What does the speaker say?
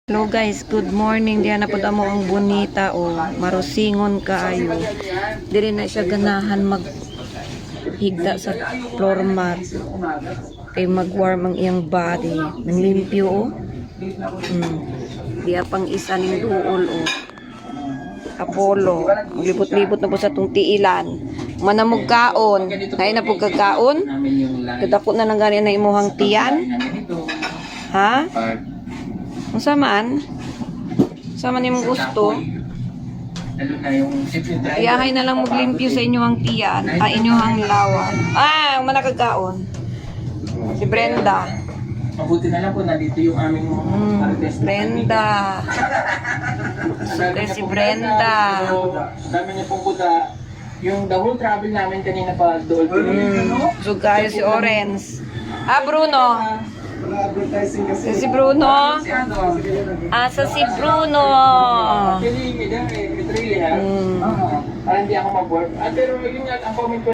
Hello guys, good morning. Diyan na po mo ang bonita o marusingon kaayo. Diri na siya ganahan maghigda sa floor mat. Kay magwarm ang iyang body. Nanglimpyo o. Diya pang isa ning duol o. Apollo. Libot-libot na po sa tong tiilan. Manamog kaon. Hay na po kakaon. Kadako na lang gani na imuhang tiyan. Ha? Kung samaan nimong gusto, iyahay na lang maglimpyo sa inyong tiyan, inyong lawan. Manakagaon. Si Brenda. Mabuti na lang po, nandito yung aming artist. Brenda. Si Brenda. Dami niya pong kuda. Yung the whole travel namin kanina pa doon. So guys, si Orange. Bruno. Si Bruno. Asa si Bruno. Actually, parang hindi ako mag-work. Pero yun nga, ang comment ko